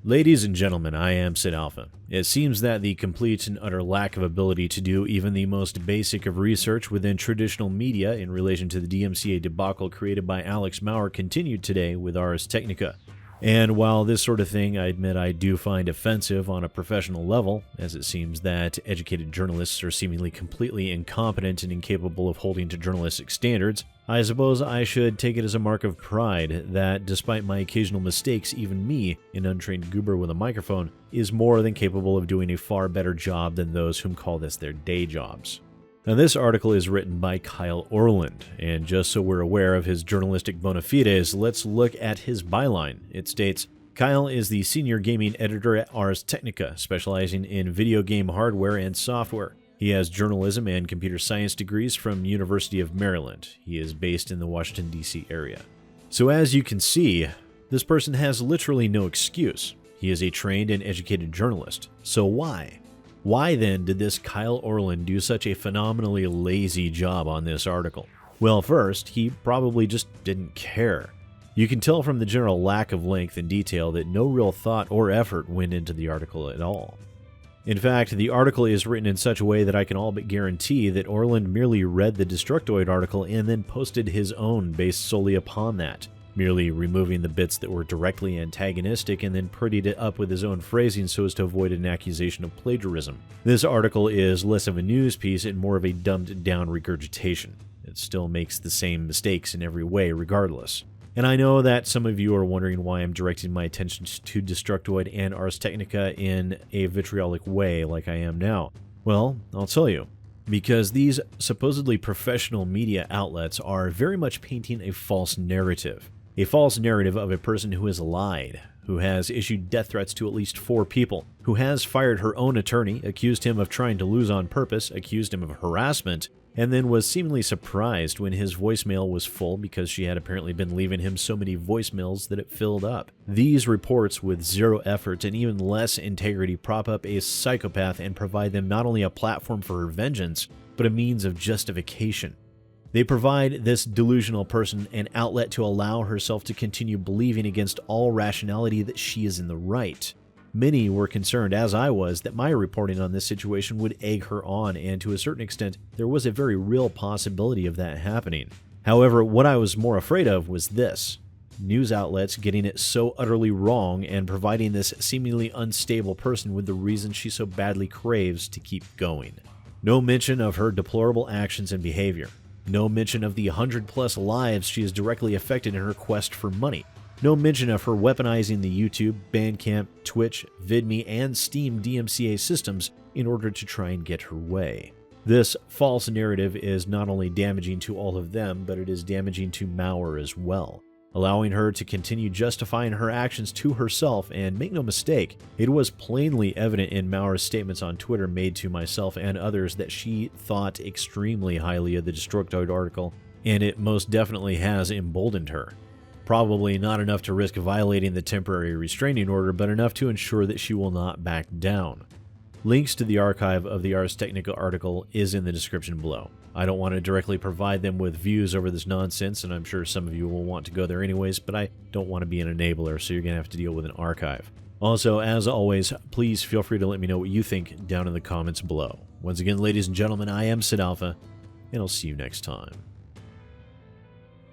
Ladies and gentlemen, I am SidAlpha. It seems that the complete and utter lack of ability to do even the most basic of research within traditional media in relation to the DMCA debacle created by Alex Maurer continued today with Ars Technica. And while this sort of thing I admit I do find offensive on a professional level, as it seems that educated journalists are seemingly completely incompetent and incapable of holding to journalistic standards, I suppose I should take it as a mark of pride that despite my occasional mistakes, even me, an untrained goober with a microphone, is more than capable of doing a far better job than those whom call this their day jobs. Now, this article is written by Kyle Orland, and just so we're aware of his journalistic bona fides, let's look at his byline. It states, Kyle is the senior gaming editor at Ars Technica, specializing in video game hardware and software. He has journalism and computer science degrees from University of Maryland. He is based in the Washington, D.C. area. So as you can see, this person has literally no excuse. He is a trained and educated journalist. So why? Why then did this Kyle Orland do such a phenomenally lazy job on this article? Well, first, he probably just didn't care. You can tell from the general lack of length and detail that no real thought or effort went into the article at all. In fact, the article is written in such a way that I can all but guarantee that Orland merely read the Destructoid article and then posted his own based solely upon that, merely removing the bits that were directly antagonistic and then prettied it up with his own phrasing so as to avoid an accusation of plagiarism. This article is less of a news piece and more of a dumbed-down regurgitation. It still makes the same mistakes in every way regardless. And I know that some of you are wondering why I'm directing my attention to Destructoid and Ars Technica in a vitriolic way like I am now. Well, I'll tell you. Because these supposedly professional media outlets are very much painting a false narrative. A false narrative of a person who has lied, who has issued death threats to at least 4 people, who has fired her own attorney, accused him of trying to lose on purpose, accused him of harassment, and then was seemingly surprised when his voicemail was full because she had apparently been leaving him so many voicemails that it filled up. These reports with zero effort and even less integrity prop up a psychopath and provide them not only a platform for her vengeance, but a means of justification. They provide this delusional person an outlet to allow herself to continue believing against all rationality that she is in the right. Many were concerned, as I was, that my reporting on this situation would egg her on, and to a certain extent, there was a very real possibility of that happening. However, what I was more afraid of was this: news outlets getting it so utterly wrong and providing this seemingly unstable person with the reason she so badly craves to keep going. No mention of her deplorable actions and behavior. No mention of the 100+ lives she has directly affected in her quest for money. No mention of her weaponizing the YouTube, Bandcamp, Twitch, VidMe, and Steam DMCA systems in order to try and get her way. This false narrative is not only damaging to all of them, but it is damaging to Maurer as well, allowing her to continue justifying her actions to herself. And make no mistake, it was plainly evident in Maurer's statements on Twitter made to myself and others that she thought extremely highly of the Destructoid article, and it most definitely has emboldened her. Probably not enough to risk violating the temporary restraining order, but enough to ensure that she will not back down. Links to the archive of the Ars Technica article is in the description below. I don't want to directly provide them with views over this nonsense, and I'm sure some of you will want to go there anyways, but I don't want to be an enabler, so you're going to have to deal with an archive. Also, as always, please feel free to let me know what you think down in the comments below. Once again, ladies and gentlemen, I am SidAlpha, and I'll see you next time.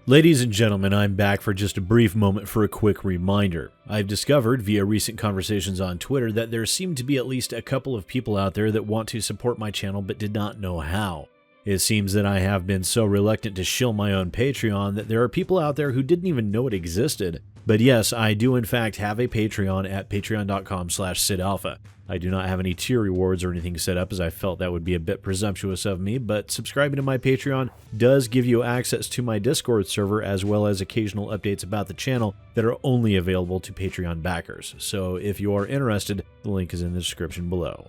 Ladies and gentlemen, I'm back for just a brief moment for a quick reminder. I've discovered via recent conversations on Twitter that there seem to be at least a couple of people out there that want to support my channel but did not know how. It seems that I have been so reluctant to shill my own Patreon that there are people out there who didn't even know it existed. But yes, I do in fact have a Patreon at patreon.com/SidAlpha. I do not have any tier rewards or anything set up as I felt that would be a bit presumptuous of me, but subscribing to my Patreon does give you access to my Discord server as well as occasional updates about the channel that are only available to Patreon backers. So if you are interested, the link is in the description below.